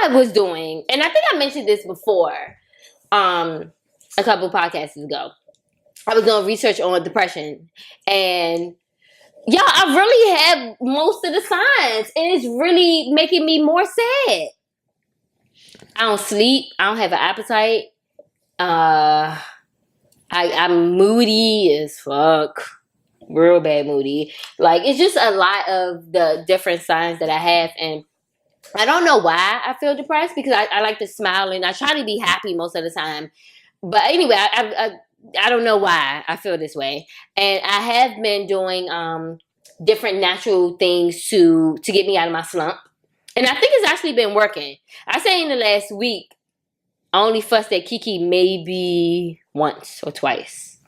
I was doing, and I think I mentioned this before, a couple podcasts ago. I was doing research on depression, and yeah, I really have most of the signs, and it's really making me more sad. I don't sleep. I don't have an appetite. I'm moody as fuck. Real bad moody. Like, it's just a lot of the different signs that I have, and I don't know why I feel depressed, because I like to smile and I try to be happy most of the time. But anyway, I don't know why I feel this way. And I have been doing different natural things to get me out of my slump. And I think it's actually been working. I say in the last week, I only fussed at Kiki maybe once or twice.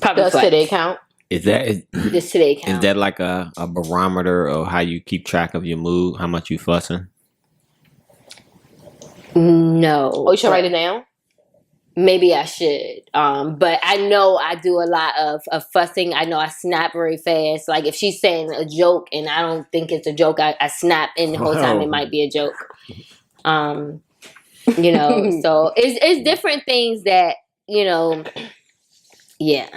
Probably Does twice. today count? Does today count? Is that like a barometer of how you keep track of your mood? How much you fussing? No. Oh, you should write it down? Maybe I should. But I know I do a lot of fussing. I know I snap very fast. Like, if she's saying a joke and I don't think it's a joke, I snap, and the whole time it might be a joke. You know, so it's different things that, you know, yeah.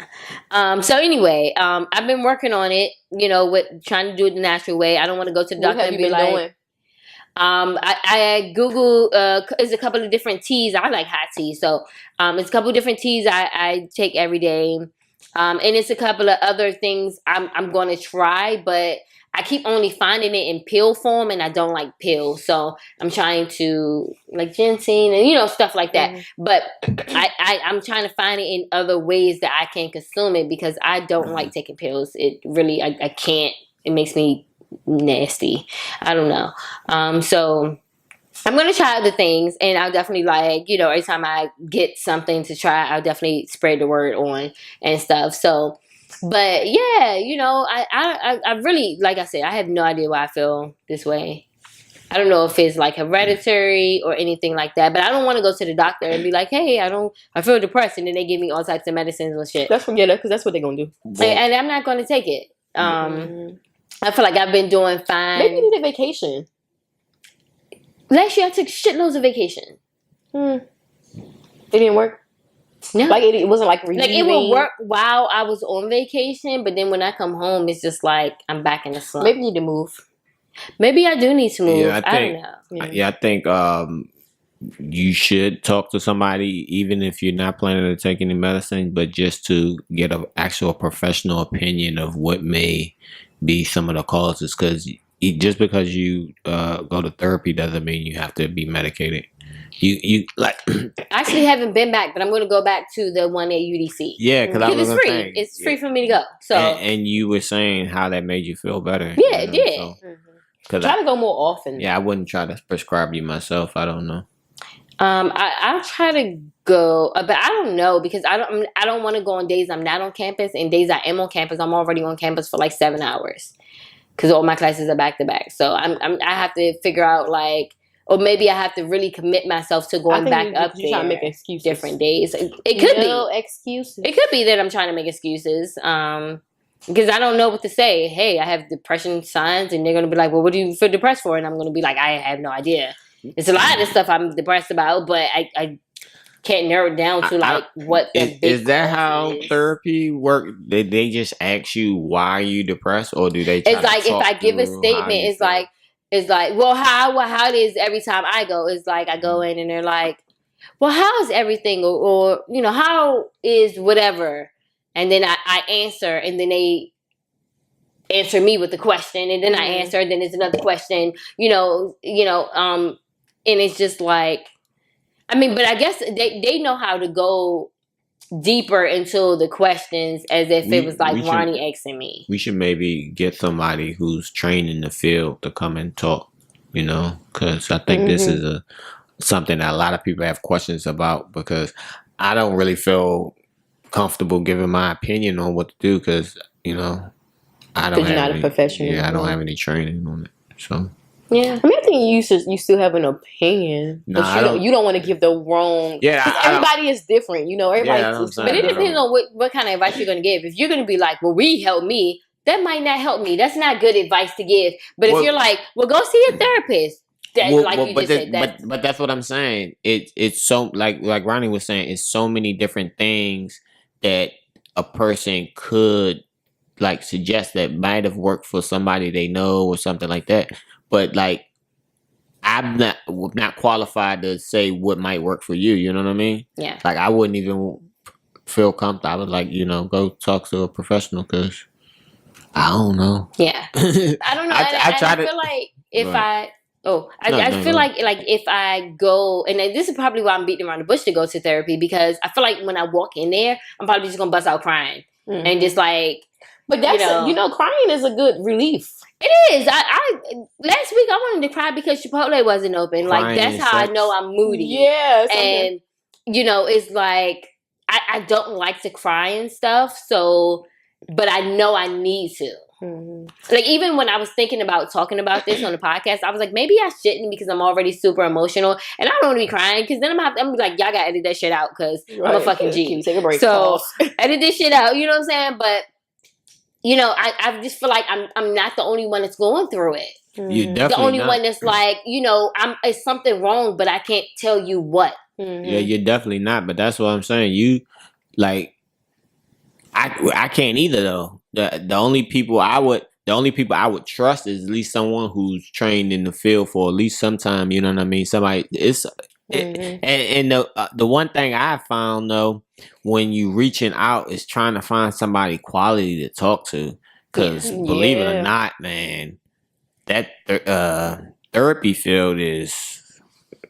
So anyway, I've been working on it, you know, with trying to do it the natural way. I don't want to go to the doctor and be like, doing? I Google, there's a couple of different teas. I like hot tea. So, it's a couple of different teas I take every day. And it's a couple of other things I'm going to try, but I keep only finding it in pill form, and I don't like pills. So I'm trying to, like, ginseng and, you know, stuff like that. Mm-hmm. But I'm trying to find it in other ways that I can consume it, because I don't like taking pills. It really, I can't. It makes me nasty. I don't know. So I'm going to try other things, and I'll definitely, like, you know, every time I get something to try, I'll definitely spread the word on and stuff. So, but yeah, you know, I really, like I said, I have no idea why I feel this way. I don't know if it's like hereditary or anything like that, but I don't want to go to the doctor and be like, hey, I feel depressed, and then they give me all types of medicines and shit. Because that's what they're going to do. And I'm not going to take it. I feel like I've been doing fine. Maybe you need a vacation. Last year I took shitloads of vacation. It didn't work? No. Like, it wasn't like relieving? Like, it would work while I was on vacation, but then when I come home, it's just like I'm back in the slump. Maybe you need to move. Maybe I do need to move. Yeah, I don't know. Yeah, I think you should talk to somebody, even if you're not planning to take any medicine, but just to get an actual professional opinion of what may be some of the causes. Because just because you go to therapy doesn't mean you have to be medicated. You like. I actually haven't been back, but I'm going to go back to the one at UDC. Yeah, because it's free. It's free for me to go. So and you were saying how that made you feel better. Yeah, it did. So, try to go more often. Yeah, I wouldn't try to prescribe you myself. I don't know. I'll try to go, but I don't know, because I don't want to go on days I'm not on campus, and days I am on campus, I'm already on campus for like 7 hours, because all my classes are back to back. So I have to figure out, like, or maybe I have to really commit myself to going back up there. Trying to make excuses. Different days. It could be excuses. It could be that I'm trying to make excuses. Because I don't know what to say. Hey, I have depression signs, and they're gonna be like, "Well, what do you feel depressed for?" And I'm gonna be like, "I have no idea." It's a lot of stuff I'm depressed about, but I can't narrow it down to like what. Is that how therapy work? They just ask you why are you depressed, or do they? It's like if I give a statement, it's like well, how it is every time I go. It's like I go in and they're like, well, how is everything, or you know, how is whatever, and then I answer, and then they answer me with the question, and then I answer, and then there's another question, and it's just like, I mean, but I guess they know how to go deeper into the questions as if it was like Ronnie asking me. We should maybe get somebody who's trained in the field to come and talk, because I think this is something that a lot of people have questions about, because I don't really feel comfortable giving my opinion on what to do, because, I don't have not a professional. Yeah, I don't have any training on it. So yeah, I mean, I think you still have an opinion, but you don't want to give the wrong. Yeah, everybody is different, Everybody, but it depends on what kind of advice you're going to give. If you're going to be like, "Well, weed helped me," that might not help me. That's not good advice to give. But if you're like, "Well, go see a therapist," But that's what I'm saying. It's so like Ronnie was saying. It's so many different things that a person could like suggest that might have worked for somebody they know or something like that. But like, I'm not qualified to say what might work for you. You know what I mean? Yeah. Like I wouldn't even feel comfortable. I would like go talk to a professional because I don't know. Yeah. I don't know. I feel like if I feel like if I go, and this is probably why I'm beating around the bush to go to therapy, because I feel like when I walk in there, I'm probably just gonna bust out crying and just like. But that's crying is a good relief. It is. I last week I wanted to cry because Chipotle wasn't open. Crying, like that's how I know I'm moody. Yes. And it's like I don't like to cry and stuff. So, but I know I need to. Mm-hmm. Like even when I was thinking about talking about this on the podcast, I was like, maybe I shouldn't because I'm already super emotional and I don't want to be crying because then I'm gonna be like, y'all gotta edit that shit out because I'm a fucking G. Take a break. So edit this shit out. You know what I'm saying? But I just feel like I'm not the only one that's going through it. You're definitely the only not. one that's like, it's something wrong, but I can't tell you what. Mm-hmm. Yeah, you're definitely not. But that's what I'm saying. You like, I can't either though. The only people I would trust is at least someone who's trained in the field for at least some time. You know what I mean? Somebody and the one thing I found though, when you reaching out is trying to find somebody quality to talk to. Because believe it or not, man, that therapy field is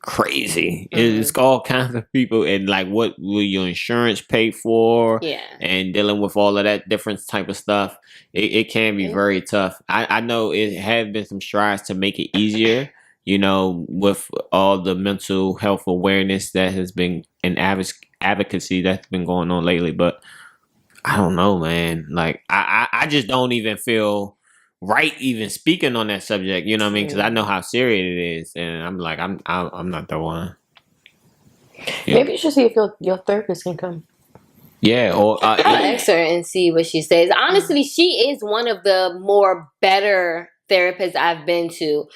crazy. Mm-hmm. It's all kinds of people, and like, what will your insurance pay for? Yeah, and dealing with all of that different type of stuff, it can be very tough. I know it has been some strides to make it easier. With all the mental health awareness that has been and advocacy that's been going on lately, but I don't know, man. Like I just don't even feel right even speaking on that subject. You know what I mean? Because I know how serious it is, and I'm like, I'm not the one. Yeah. Maybe you should see if your therapist can come. Yeah, or I'll ask her and see what she says. Honestly, she is one of the more better therapists I've been to.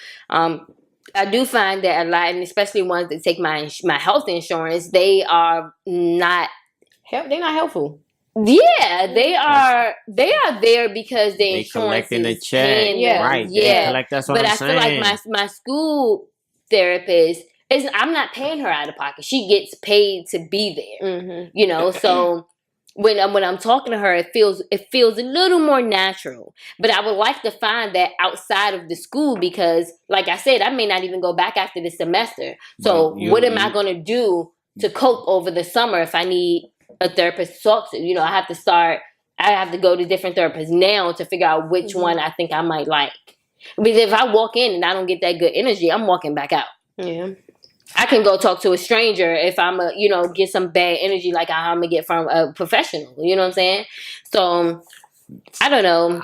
I do find that a lot, and especially ones that take my health insurance, they are not. They're not helpful. Yeah, they are there because the insurance collecting the check. Right. Yeah. That's what I'm saying. I feel like my school therapist I'm not paying her out of pocket. She gets paid to be there. Mm-hmm. So when I'm talking to her, it feels a little more natural. But I would like to find that outside of the school because, like I said, I may not even go back after the semester. So what am I going to do to cope over the summer if I need a therapist to talk to? I have to go to different therapists now to figure out which one I think I might like. Because if I walk in and I don't get that good energy, I'm walking back out. Yeah. I can go talk to a stranger if I'm get some bad energy like I'm gonna get from a professional. You know what I'm saying? So I don't know.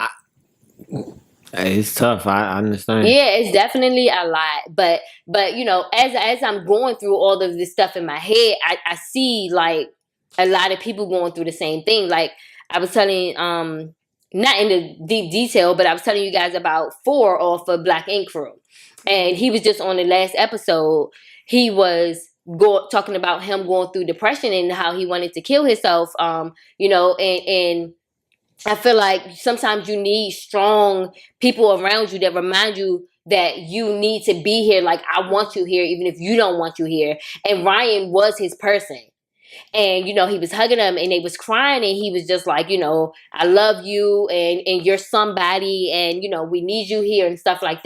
It's tough. I understand. Yeah, it's definitely a lot. But as I'm going through all of this stuff in my head, I see like a lot of people going through the same thing. Like I was telling, not in the deep detail, but I was telling you guys about 4 off of Black Ink Crew, and he was just on the last episode. He was talking about him going through depression and how he wanted to kill himself. And I feel like sometimes you need strong people around you that remind you that you need to be here. Like, I want you here, even if you don't want you here. And Ryan was his person. And, he was hugging him and they was crying and he was just like, I love you and you're somebody and, we need you here and stuff like that.